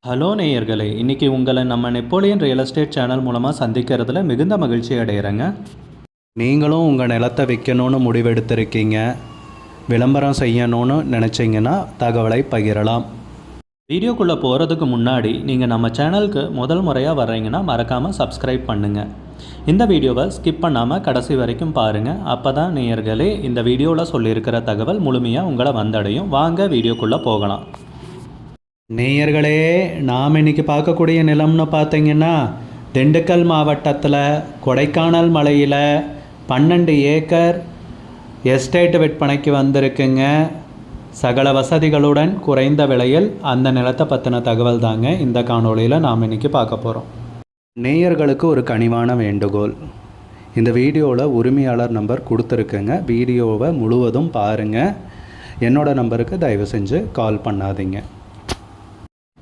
Hello நேயர்களே, இன்றைக்கி உங்களை நம்ம நெப்போலியன் ரியல் எஸ்டேட் சேனல் மூலமாக சந்திக்கிறதுல மிகுந்த மகிழ்ச்சி அடைகிறேங்க. நீங்களும் உங்கள் நிலத்தை விற்கணும்னு முடிவெடுத்திருக்கீங்க, விளம்பரம் செய்யணும்னு நினச்சிங்கன்னா தகவலை பகிரலாம். வீடியோக்குள்ளே போகிறதுக்கு முன்னாடி நீங்கள் நம்ம சேனலுக்கு முதல் முறையாக வர்றீங்கன்னா மறக்காமல் சப்ஸ்கிரைப் பண்ணுங்கள். இந்த வீடியோவை ஸ்கிப் பண்ணாமல் கடைசி வரைக்கும் பாருங்கள். அப்போ தான் நேயர்களே இந்த வீடியோவில் சொல்லியிருக்கிற தகவல் முழுமையாக உங்களை வந்தடையும். வாங்க வீடியோக்குள்ளே போகலாம். நேயர்களே, நாம் இன்றைக்கி பார்க்கக்கூடிய நிலம்னு பார்த்தீங்கன்னா திண்டுக்கல் மாவட்டத்தில் கொடைக்கானல் மலையில் 12 ஏக்கர் எஸ்டேட் விற்பனைக்கு வந்திருக்குங்க. சகல வசதிகளுடன் குறைந்த விலையில் அந்த நிலத்தை பற்றின தகவல் தாங்க இந்த காணொளியில் நாம் இன்றைக்கி பார்க்க போகிறோம். நேயர்களுக்கு ஒரு கனிவான வேண்டுகோள், இந்த வீடியோவில் உரிமையாளர் நம்பர் கொடுத்துருக்குங்க. வீடியோவை முழுவதும் பாருங்கள். என்னோடய நம்பருக்கு தயவு செஞ்சு கால் பண்ணாதீங்க.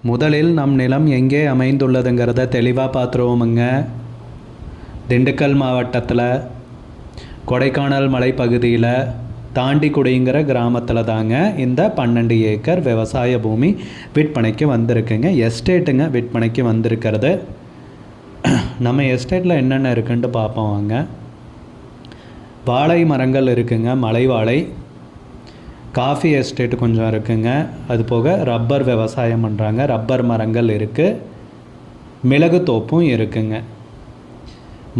முதலில் நம் நிலம் எங்கே அமைந்துள்ளதுங்கிறத தெளிவாக பார்த்துருவோமுங்க. திண்டுக்கல் மாவட்டத்தில் கொடைக்கானல் மலைப்பகுதியில் தாண்டிக்குடிங்கிற கிராமத்தில் தாங்க இந்த 12 ஏக்கர் விவசாய பூமி விற்பனைக்கு வந்திருக்குங்க. எஸ்டேட்டுங்க விற்பனைக்கு வந்திருக்கிறது. நம்ம எஸ்டேட்டில் என்னென்ன இருக்குன்ட்டு பார்ப்போம் வாங்க. வாழை மரங்கள் இருக்குங்க, மலை வாழை. காஃபி எஸ்டேட்டு கொஞ்சம் இருக்குங்க. அது போக ரப்பர் விவசாயம் பண்ணுறாங்க, ரப்பர் மரங்கள் இருக்குது. மிளகு தோப்பும் இருக்குங்க.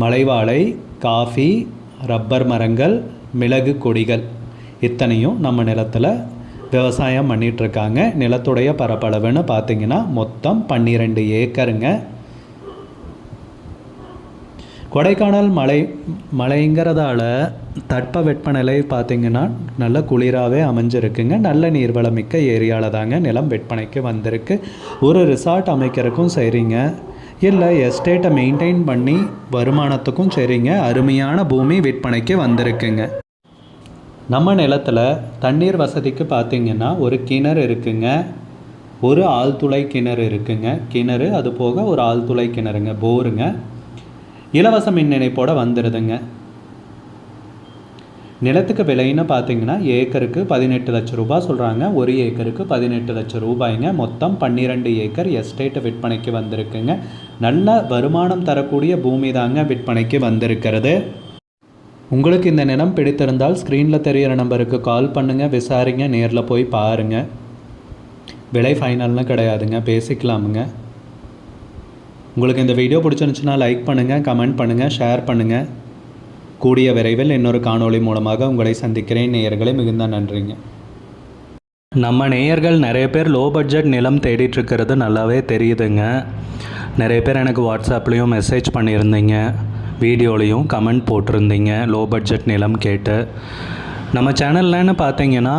மலைவாழை, காஃபி, ரப்பர் மரங்கள், மிளகு கொடிகள் இத்தனையும் நம்ம நிலத்தில் விவசாயம் பண்ணிகிட்ருக்காங்க. நிலத்துடைய பரப்பளவுன்னு பார்த்திங்கன்னா மொத்தம் 12 ஏக்கருங்க. கொடைக்கானல் மலைங்கிறதால தட்ப வெப்பநிலை பார்த்திங்கன்னா நல்ல குளிராகவே அமைஞ்சிருக்குங்க. நல்ல நீர்வளமிக்க ஏரியாவில் தாங்க நிலம் விற்பனைக்கு வந்திருக்கு. ஒரு ரிசார்ட் அமைக்கிறதுக்கும் சரிங்க, இல்லை எஸ்டேட்டை மெயின்டைன் பண்ணி வருமானத்துக்கும் சரிங்க. அருமையான பூமி விற்பனைக்கு வந்திருக்குங்க. நம்ம நிலத்தில் தண்ணீர் வசதிக்கு பார்த்திங்கன்னா ஒரு கிணறு இருக்குங்க, ஒரு ஆழ்துளை கிணறு இருக்குங்க. கிணறு அது போக ஒரு ஆழ்துளை கிணறுங்க, போருங்க. இலவச மின் இணைப்போட வந்துடுதுங்க. நிலத்துக்கு விலைன்னு பார்த்தீங்கன்னா ஏக்கருக்கு 18 லட்சம் ரூபாய் சொல்கிறாங்க. ஒரு ஏக்கருக்கு 18 லட்சம் ரூபாய்ங்க. மொத்தம் 12 ஏக்கர் எஸ்டேட்டு விற்பனைக்கு வந்திருக்குங்க. நல்ல வருமானம் தரக்கூடிய பூமி தாங்க விற்பனைக்கு வந்திருக்கிறது. உங்களுக்கு இந்த நிலம் பிடித்திருந்தால் ஸ்க்ரீனில் தெரிகிற நம்பருக்கு கால் பண்ணுங்கள், விசாரிங்க, நேரில் போய் பாருங்கள். விலை ஃபைனல்னு கிடையாதுங்க, பேசிக்கலாமுங்க. உங்களுக்கு இந்த வீடியோ பிடிச்சிருந்துச்சுன்னா லைக் பண்ணுங்கள், கமெண்ட் பண்ணுங்கள், ஷேர் பண்ணுங்கள். கூடிய விரைவில் இன்னொரு காணொளி மூலமாக உங்களை சந்திக்கிறேன். நேயர்களே, மிகுந்த நன்றிங்க. நம்ம நேயர்கள் நிறைய பேர் லோ பட்ஜெட் நிலம் தேடிட்டுருக்கிறது நல்லாவே தெரியுதுங்க. நிறைய பேர் எனக்கு வாட்ஸ்அப்லேயும் மெசேஜ் பண்ணியிருந்தீங்க, வீடியோலையும் கமெண்ட் போட்டிருந்தீங்க லோ பட்ஜெட் நிலம் கேட்டு. நம்ம சேனல்லன்னு பார்த்தீங்கன்னா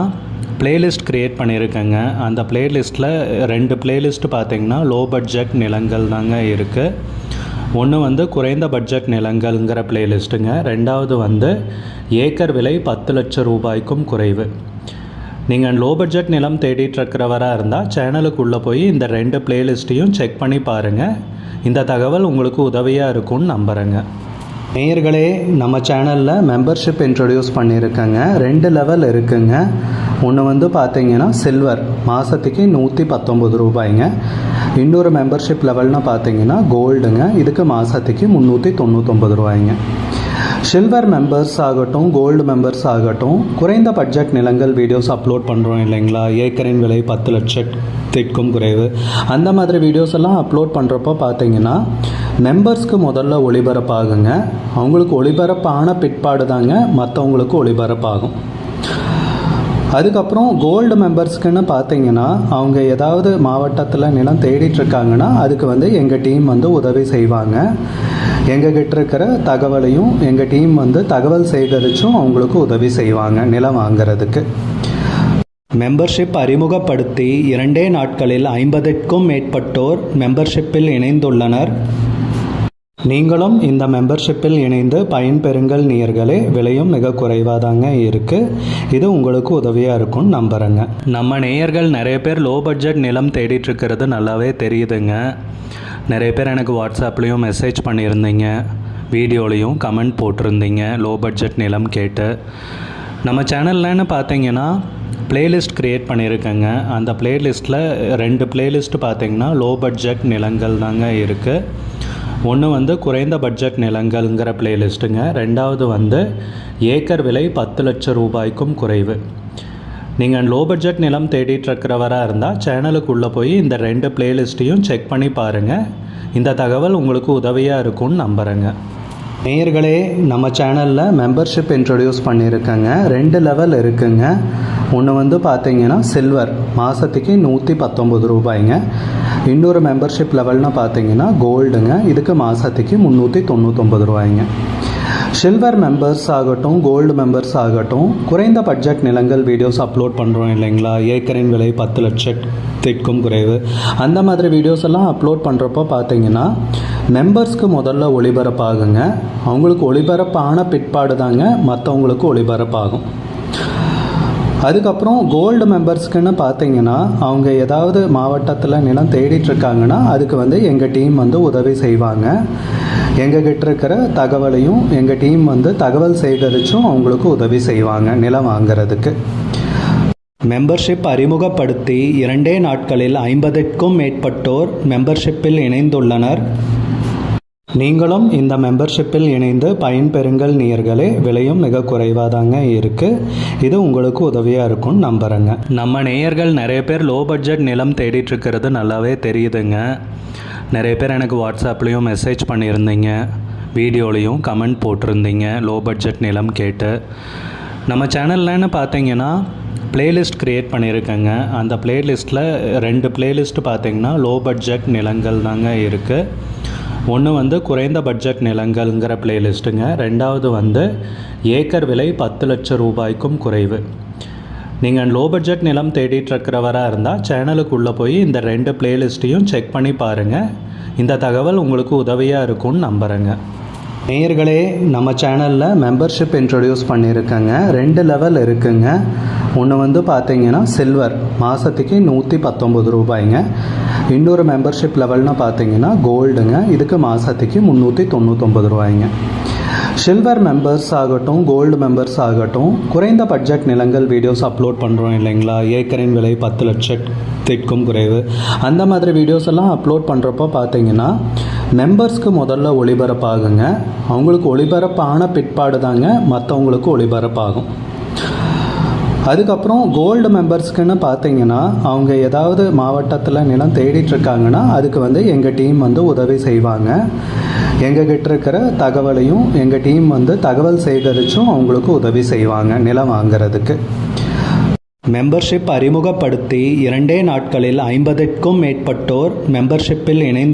பிளேலிஸ்ட் க்ரியேட் பண்ணியிருக்கேங்க. அந்த பிளேலிஸ்ட்டில் 2 பிளேலிஸ்ட்டு பார்த்திங்கன்னா லோ பட்ஜெட் நிலங்கள் தாங்க இருக்குது. ஒன்று வந்து குறைந்த பட்ஜெட் நிலங்கள்ங்கிற பிளேலிஸ்ட்டுங்க. ரெண்டாவது வந்து ஏக்கர் விலை 10 லட்சம் ரூபாய்க்கும் குறைவு. நீங்கள் லோ பட்ஜெட் நிலம் தேடிட்டுருக்கிறவராக இருந்தால் சேனலுக்குள்ளே போய் இந்த 2 பிளேலிஸ்ட்டையும் செக் பண்ணி பாருங்கள். இந்த தகவல் உங்களுக்கு உதவியாக இருக்கும்னு நம்புகிறேங்க. நேயர்களே, நம்ம சேனலில் மெம்பர்ஷிப் இன்ட்ரடியூஸ் பண்ணியிருக்கேங்க. 2 லெவல் இருக்குங்க. ஒன்று வந்து பார்த்திங்கன்னா சில்வர், மாதத்துக்கு 119 ரூபாய்ங்க. இன்னொரு மெம்பர்ஷிப் லெவல்னு பார்த்திங்கன்னா கோல்டுங்க. இதுக்கு மாதத்துக்கு 399 ரூபாய்ங்க. சில்வர் மெம்பர்ஸ் ஆகட்டும், கோல்டு மெம்பர்ஸ் ஆகட்டும், குறைந்த பட்ஜெட் நிலங்கள் வீடியோஸ் அப்லோட் பண்ணுறோம் இல்லைங்களா, ஏக்கரின் விலை 10 லட்சத்திற்கும் குறைவு, அந்த மாதிரி வீடியோஸ் எல்லாம் அப்லோட் பண்ணுறப்போ பார்த்திங்கன்னா மெம்பர்ஸ்க்கு முதல்ல ஒளிபரப்பாகுங்க. அவங்களுக்கு ஒளிபரப்பான பிற்பாடு தாங்க மற்றவங்களுக்கு ஒளிபரப்பாகும். அதுக்கப்புறம் கோல்டு மெம்பர்ஸ்க்குன்னு பார்த்தீங்கன்னா அவங்க ஏதாவது மாவட்டத்தில் நிலம் தேடிட்டுருக்காங்கன்னா அதுக்கு வந்து எங்கள் டீம் வந்து உதவி செய்வாங்க. எங்ககிட்ட இருக்கிற தகவலையும் எங்கள் டீம் வந்து தகவல் சேகரித்தும் அவங்களுக்கு உதவி செய்வாங்க நிலம் வாங்கிறதுக்கு. மெம்பர்ஷிப் அறிமுகப்படுத்தி 2 நாட்களில் 50க்கும் மேற்பட்டோர் மெம்பர்ஷிப்பில் இணைந்துள்ளனர். நீங்களும் இந்த மெம்பர்ஷிப்பில் இணைந்து பயன்பெறுங்கள் நேயர்களே. விலையும் மிக குறைவாக தாங்க இருக்குது. இது உங்களுக்கு உதவியாக இருக்கும்னு நம்புகிறேங்க. நம்ம நேயர்கள் நிறைய பேர் லோ பட்ஜெட் நிலம் தேடிட்டுருக்கிறது நல்லாவே தெரியுதுங்க. நிறைய பேர் எனக்கு வாட்ஸ்அப்லேயும் மெசேஜ் பண்ணியிருந்தீங்க, வீடியோலையும் கமெண்ட் போட்டிருந்தீங்க லோ பட்ஜெட் நிலம் கேட்டு. நம்ம சேனல்லன்னு பார்த்தீங்கன்னா பிளேலிஸ்ட் க்ரியேட் பண்ணியிருக்கேங்க. அந்த பிளேலிஸ்ட்டில் 2 பிளேலிஸ்ட்டு பார்த்திங்கன்னா லோ பட்ஜெட் நிலங்கள் தாங்க இருக்குது. ஒன்று வந்து குறைந்த பட்ஜெட் நிலங்கள்ங்கிற பிளேலிஸ்ட்டுங்க. ரெண்டாவது வந்து ஏக்கர் விலை 10 லட்சம் ரூபாய்க்கும் குறைவு. நீங்கள் லோ பட்ஜெட் நிலம் தேடிட்டுருக்கிறவராக இருந்தால் சேனலுக்குள்ளே போய் இந்த 2 பிளேலிஸ்ட்டையும் செக் பண்ணி பாருங்கள். இந்த தகவல் உங்களுக்கு உதவியாக இருக்கும்னு நம்புகிறேங்க. நேயர்களே, நம்ம சேனலில் மெம்பர்ஷிப் இன்ட்ரடியூஸ் பண்ணியிருக்கேங்க. 2 லெவல் இருக்குங்க. ஒன்று வந்து பார்த்தீங்கன்னா சில்வர், மாதத்துக்கு 119 ரூபாய்ங்க. இன்னொரு மெம்பர்ஷிப் லெவல்னு பார்த்தீங்கன்னா கோல்டுங்க, இதுக்கு மாதத்துக்கு 399 ரூபாய்ங்க. சில்வர் மெம்பர்ஸ் ஆகட்டும், கோல்டு மெம்பர்ஸ் ஆகட்டும், குறைந்த பட்ஜெட் நிலங்கள் வீடியோஸ் அப்லோட் பண்ணுறோம் இல்லைங்களா, ஏக்கரின் விலை 10 லட்சத்திற்கும் குறைவு, அந்த மாதிரி வீடியோஸ் எல்லாம் அப்லோட் பண்ணுறப்போ பார்த்தீங்கன்னா மெம்பர்ஸ்க்கு முதல்ல ஒளிபரப்பாகுங்க. அவங்களுக்கு ஒளிபரப்பான பிற்பாடு தாங்க மற்றவங்களுக்கு ஒளிபரப்பாகும். அதுக்கப்புறம் கோல்டு மெம்பர்ஸ்க்குன்னு பார்த்தீங்கன்னா அவங்க ஏதாவது மாவட்டத்தில் நிலம் தேடிட்டுருக்காங்கன்னா அதுக்கு வந்து எங்கள் டீம் வந்து உதவி செய்வாங்க. எங்ககிட்ட இருக்கிற தகவலையும் எங்கள் டீம் வந்து தகவல் சேகரித்தும் அவங்களுக்கு உதவி செய்வாங்க நிலம் வாங்கிறதுக்கு. மெம்பர்ஷிப் அறிமுகப்படுத்தி 2 நாட்களில் 50க்கும் மேற்பட்டோர் மெம்பர்ஷிப்பில் இணைந்துள்ளனர். நீங்களும் இந்த மெம்பர்ஷிப்பில் இணைந்து பயன்பெறுங்கள் நேயர்களே. விலையும் மிக குறைவாக தாங்க இருக்குது. இது உங்களுக்கு உதவியாக இருக்கும்னு நம்புகிறேங்க. நம்ம நேயர்கள் நிறைய பேர் லோ பட்ஜெட் நிலம் தேடிட்டுருக்கிறது நல்லாவே தெரியுதுங்க. நிறைய பேர் எனக்கு வாட்ஸ்அப்லேயும் மெசேஜ் பண்ணியிருந்தீங்க, வீடியோலையும் கமெண்ட் போட்டிருந்தீங்க லோ பட்ஜெட் நிலம் கேட்டு. நம்ம சேனல்லன்னு பார்த்தீங்கன்னா பிளேலிஸ்ட் க்ரியேட் பண்ணியிருக்கேங்க. அந்த பிளேலிஸ்ட்டில் 2 பிளேலிஸ்ட்டு பார்த்தீங்கன்னா லோ பட்ஜெட் நிலங்கள் தாங்க இருக்குது. ஒன்று வந்து குறைந்த பட்ஜெட் நிலங்கள்ங்கிற பிளேலிஸ்ட்டுங்க. ரெண்டாவது வந்து ஏக்கர் விலை 10 லட்சம் ரூபாய்க்கும் குறைவு. நீங்கள் லோ பட்ஜெட் நிலம் தேடிட்டுருக்கிறவராக இருந்தால் சேனலுக்குள்ளே போய் இந்த 2 பிளேலிஸ்ட்டையும் செக் பண்ணி பாருங்கள். இந்த தகவல் உங்களுக்கு உதவியாக இருக்கும்னு நம்புகிறேங்க. நேயர்களே, நம்ம சேனலில் மெம்பர்ஷிப் இன்ட்ரடியூஸ் பண்ணியிருக்கேங்க. 2 லெவல் இருக்குங்க. ஒன்று வந்து பார்த்தீங்கன்னா சில்வர், மாதத்துக்கு 119 ரூபாய்ங்க. இன்னொரு மெம்பர்ஷிப் லெவல்னு பார்த்தீங்கன்னா கோல்டுங்க, இதுக்கு மாதத்துக்கு 399 ரூபாய்ங்க. சில்வர் மெம்பர்ஸ் ஆகட்டும், கோல்டு மெம்பர்ஸ் ஆகட்டும், குறைந்த பட்ஜெட் நிலங்கள் வீடியோஸ் அப்லோட் பண்ணுறோம் இல்லைங்களா, ஏக்கரின் விலை 10 லட்சத்திற்கும் குறைவு, அந்த மாதிரி வீடியோஸ் எல்லாம் அப்லோட் பண்ணுறப்போ பார்த்தீங்கன்னா மெம்பர்ஸ்க்கு முதல்ல ஒளிபரப்பாகுங்க. அவங்களுக்கு ஒளிபரப்பான பிற்பாடு தாங்க மற்றவங்களுக்கு ஒளிபரப்பாகும். அதுக்கப்புறம் கோல்டு மெம்பர்ஸ்க்குன்னு பார்த்தீங்கன்னா அவங்க ஏதாவது மாவட்டத்தில் நிலம் தேடிட்டுருக்காங்கன்னா அதுக்கு வந்து எங்கள் டீம் வந்து உதவி செய்வாங்க. எங்ககிட்ட இருக்கிற தகவலையும் எங்கள் டீம் வந்து தகவல் சேகரித்தும் அவங்களுக்கு உதவி செய்வாங்க நிலம் வாங்கிறதுக்கு. மெம்பர்ஷிப் அறிமுகப்படுத்தி 2 நாட்களில் 50க்கும் மேற்பட்டோர் மெம்பர்ஷிப்பில் இணைந்து